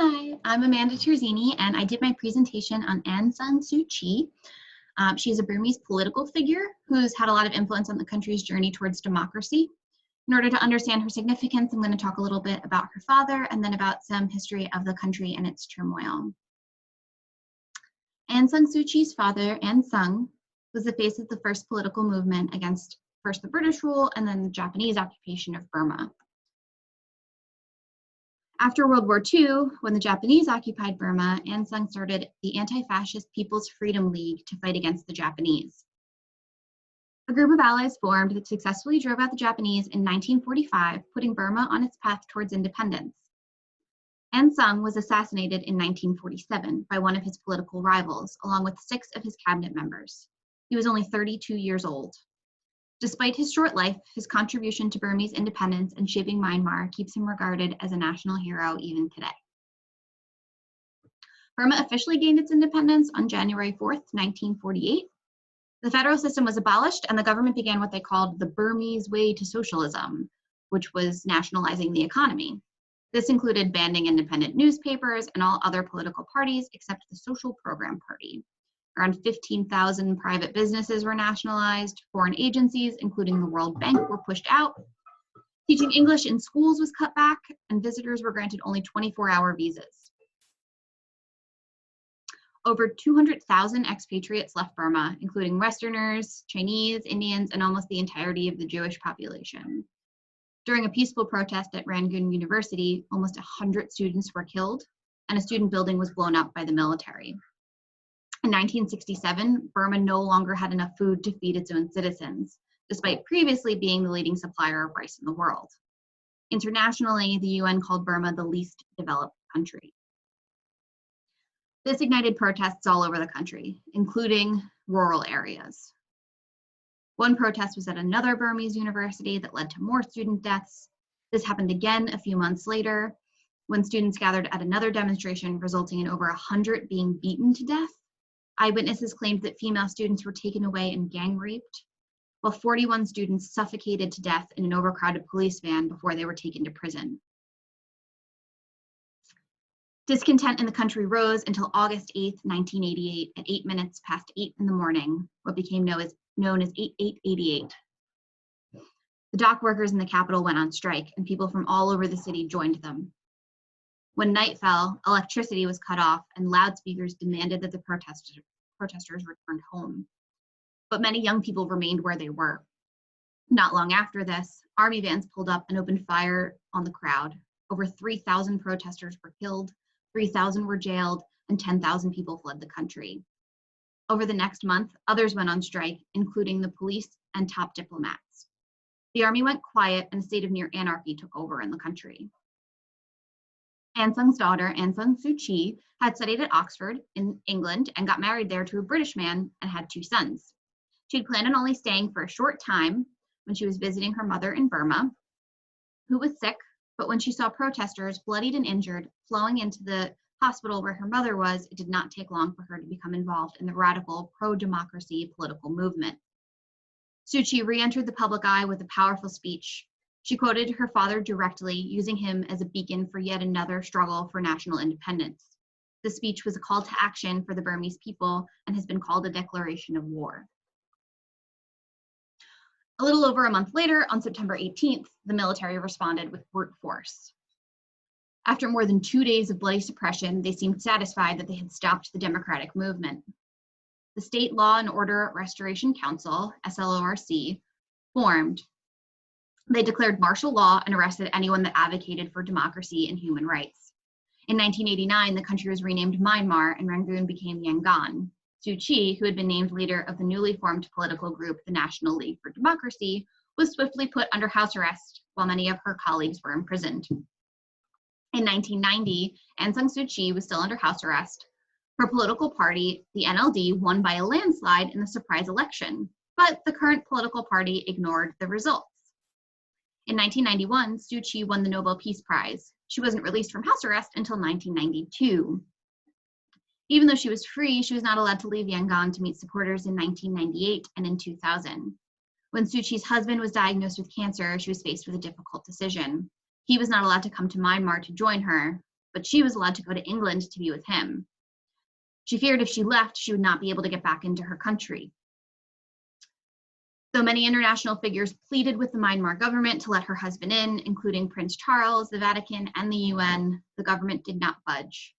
Hi, I'm Amanda Terzini, and I did my presentation on Aung San Suu Kyi. She's a Burmese political figure who's had a lot of influence on the country's journey towards democracy. In order to understand her significance, I'm going to talk a little bit about her father and then about some history of the country and its turmoil. Aung San Suu Kyi's father, Aung San, was the face of the first political movement against first the British rule and then the Japanese occupation of Burma. After World War II, when the Japanese occupied Burma, Aung San started the Anti-Fascist People's Freedom League to fight against the Japanese. A group of allies formed that successfully drove out the Japanese in 1945, putting Burma on its path towards independence. Aung San was assassinated in 1947 by one of his political rivals, along with 6 of his cabinet members. He was only 32 years old. Despite his short life, his contribution to Burmese independence and shaping Myanmar keeps him regarded as a national hero even today. Burma officially gained its independence on January 4th, 1948. The federal system was abolished and the government began what they called the Burmese way to socialism, which was nationalizing the economy. This included banning independent newspapers and all other political parties except the Social Program Party. Around 15,000 private businesses were nationalized, foreign agencies, including the World Bank, were pushed out. Teaching English in schools was cut back, and visitors were granted only 24-hour visas. Over 200,000 expatriates left Burma, including Westerners, Chinese, Indians, and almost the entirety of the Jewish population. During a peaceful protest at Rangoon University, almost 100 students were killed, and a student building was blown up by the military. In 1967, Burma no longer had enough food to feed its own citizens, despite previously being the leading supplier of rice in the world. Internationally, the UN called Burma the least developed country. This ignited protests all over the country, including rural areas. One protest was at another Burmese university that led to more student deaths. This happened again a few months later, when students gathered at another demonstration, resulting in over 100 being beaten to death. Eyewitnesses claimed that female students were taken away and gang raped, while 41 students suffocated to death in an overcrowded police van before they were taken to prison. Discontent in the country rose until August 8, 1988, at 8 minutes past 8 in the morning, what became known as 8888. The dock workers in the capital went on strike, and people from all over the city joined them. When night fell, electricity was cut off and loudspeakers demanded that the protesters returned home. But many young people remained where they were. Not long after this, army vans pulled up and opened fire on the crowd. Over 3,000 protesters were killed, 3,000 were jailed, and 10,000 people fled the country. Over the next month, others went on strike, including the police and top diplomats. The army went quiet and a state of near anarchy took over in the country. Aung San's daughter, Aung San Suu Kyi, had studied at Oxford in England and got married there to a British man and had 2 sons. She'd planned on only staying for a short time when she was visiting her mother in Burma, who was sick, but when she saw protesters, bloodied and injured, flowing into the hospital where her mother was, it did not take long for her to become involved in the radical pro-democracy political movement. Suu Kyi re-entered the public eye with a powerful speech. She quoted her father directly, using him as a beacon for yet another struggle for national independence. The speech was a call to action for the Burmese people and has been called a declaration of war. A little over a month later, on September 18th, the military responded with brute force. After more than 2 days of bloody suppression, they seemed satisfied that they had stopped the democratic movement. The State Law and Order Restoration Council, SLORC, formed. They declared martial law and arrested anyone that advocated for democracy and human rights. In 1989, the country was renamed Myanmar and Rangoon became Yangon. Suu Kyi, who had been named leader of the newly formed political group, the National League for Democracy, was swiftly put under house arrest while many of her colleagues were imprisoned. In 1990, Aung San Suu Kyi was still under house arrest. Her political party, the NLD, won by a landslide in the surprise election, but the current political party ignored the results. In 1991, Suu Kyi won the Nobel Peace Prize. She wasn't released from house arrest until 1992. Even though she was free, she was not allowed to leave Yangon to meet supporters in 1998 and in 2000. When Suu Kyi's husband was diagnosed with cancer, she was faced with a difficult decision. He was not allowed to come to Myanmar to join her, but she was allowed to go to England to be with him. She feared if she left, she would not be able to get back into her country. Though many international figures pleaded with the Myanmar government to let her husband in, including Prince Charles, the Vatican, and the UN, the government did not budge.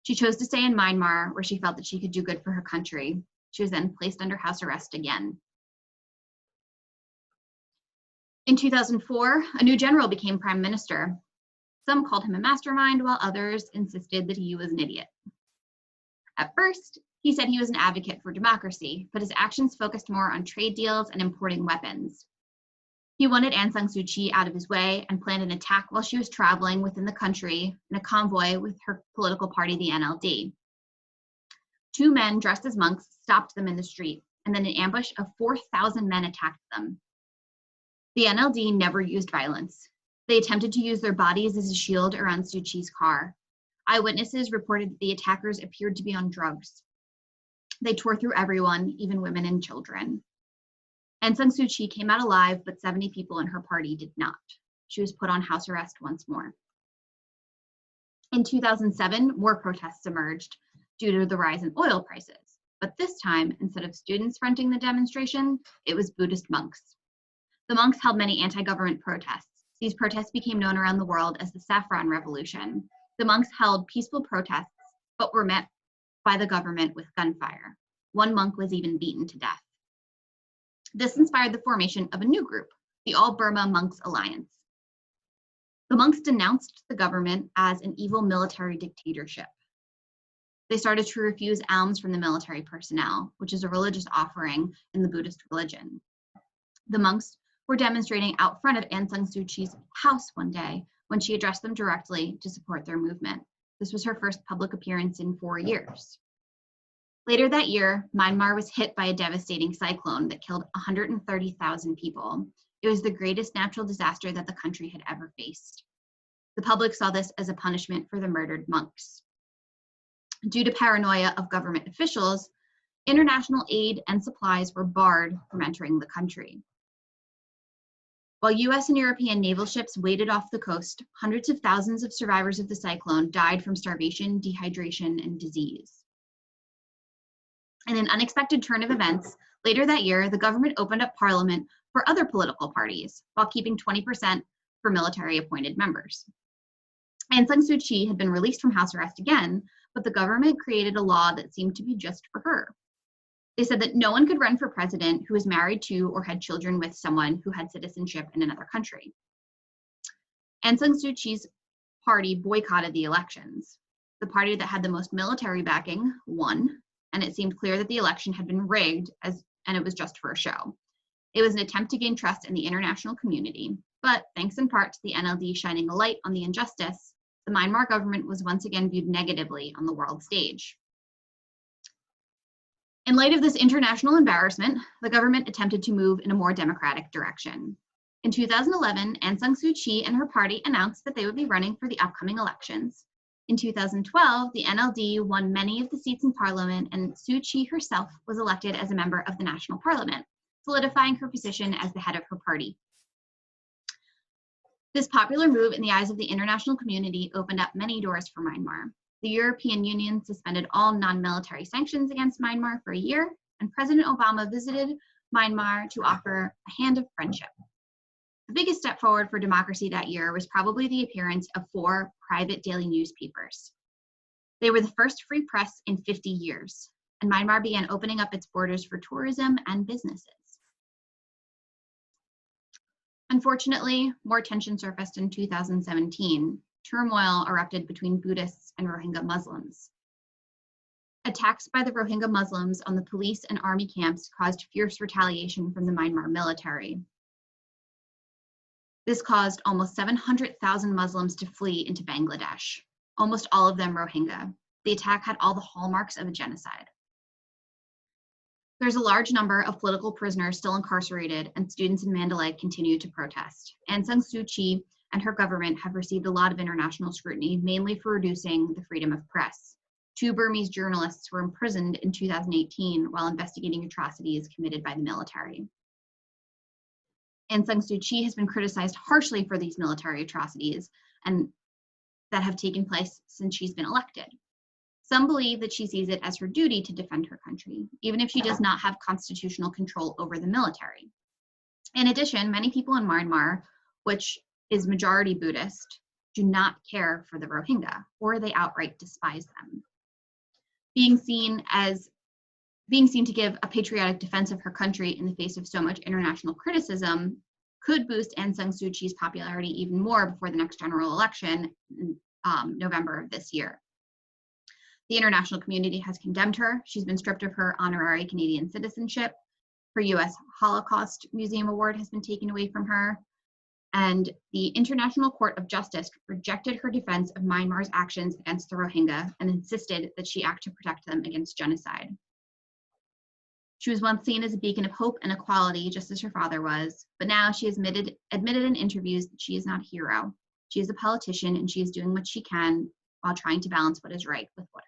She chose to stay in Myanmar, where she felt that she could do good for her country. She was then placed under house arrest again. In 2004, a new general became prime minister. Some called him a mastermind, while others insisted that he was an idiot. At first, he said he was an advocate for democracy, but his actions focused more on trade deals and importing weapons. He wanted Aung San Suu Kyi out of his way and planned an attack while she was traveling within the country in a convoy with her political party, the NLD. 2 men dressed as monks stopped them in the street, and then an ambush of 4,000 men attacked them. The NLD never used violence. They attempted to use their bodies as a shield around Suu Kyi's car. Eyewitnesses reported that the attackers appeared to be on drugs. They tore through everyone, even women and children. Aung San Suu Kyi came out alive, but 70 people in her party did not. She was put on house arrest once more. In 2007, more protests emerged due to the rise in oil prices. But this time, instead of students fronting the demonstration, it was Buddhist monks. The monks held many anti-government protests. These protests became known around the world as the Saffron Revolution. The monks held peaceful protests, but were met by the government with gunfire. One monk was even beaten to death. This inspired the formation of a new group, the All Burma Monks Alliance. The monks denounced the government as an evil military dictatorship. They started to refuse alms from the military personnel, which is a religious offering in the Buddhist religion. The monks were demonstrating out front of Aung San Suu Kyi's house one day when she addressed them directly to support their movement. This was her first public appearance in 4 years. Later that year, Myanmar was hit by a devastating cyclone that killed 130,000 people. It was the greatest natural disaster that the country had ever faced. The public saw this as a punishment for the murdered monks. Due to paranoia of government officials, international aid and supplies were barred from entering the country. While US and European naval ships waited off the coast, hundreds of thousands of survivors of the cyclone died from starvation, dehydration, and disease. In an unexpected turn of events, later that year, the government opened up parliament for other political parties, while keeping 20% for military-appointed members. Aung San Suu Kyi had been released from house arrest again, but the government created a law that seemed to be just for her. They said that no one could run for president who was married to or had children with someone who had citizenship in another country. Aung San Suu Kyi's party boycotted the elections. The party that had the most military backing won, and it seemed clear that the election had been rigged and it was just for a show. It was an attempt to gain trust in the international community, but thanks in part to the NLD shining a light on the injustice, the Myanmar government was once again viewed negatively on the world stage. In light of this international embarrassment, the government attempted to move in a more democratic direction. In 2011, Aung San Suu Kyi and her party announced that they would be running for the upcoming elections. In 2012, the NLD won many of the seats in parliament, and Suu Kyi herself was elected as a member of the national parliament, solidifying her position as the head of her party. This popular move in the eyes of the international community opened up many doors for Myanmar. The European Union suspended all non-military sanctions against Myanmar for a year, and President Obama visited Myanmar to offer a hand of friendship. The biggest step forward for democracy that year was probably the appearance of 4 private daily newspapers. They were the first free press in 50 years, and Myanmar began opening up its borders for tourism and businesses. Unfortunately, more tension surfaced in 2017. Turmoil erupted between Buddhists and Rohingya Muslims. Attacks by the Rohingya Muslims on the police and army camps caused fierce retaliation from the Myanmar military. This caused almost 700,000 Muslims to flee into Bangladesh, almost all of them Rohingya. The attack had all the hallmarks of a genocide. There's a large number of political prisoners still incarcerated, and students in Mandalay continue to protest. Aung San Suu Kyi and her government have received a lot of international scrutiny, mainly for reducing the freedom of press. 2 Burmese journalists were imprisoned in 2018 while investigating atrocities committed by the military. Aung San Suu Kyi has been criticized harshly for these military atrocities, and that have taken place since she's been elected. Some believe that she sees it as her duty to defend her country, even if she does not have constitutional control over the military. In addition, many people in Myanmar, which is majority Buddhist, do not care for the Rohingya, or they outright despise them. Being seen to give a patriotic defense of her country in the face of so much international criticism could boost Aung San Suu Kyi's popularity even more before the next general election in November of this year. The international community has condemned her. She's been stripped of her honorary Canadian citizenship. Her U.S. Holocaust Museum Award has been taken away from her. And the International Court of Justice rejected her defense of Myanmar's actions against the Rohingya and insisted that she act to protect them against genocide. She was once seen as a beacon of hope and equality, just as her father was, but now she has admitted in interviews that she is not a hero. She is a politician, and she is doing what she can while trying to balance what is right with what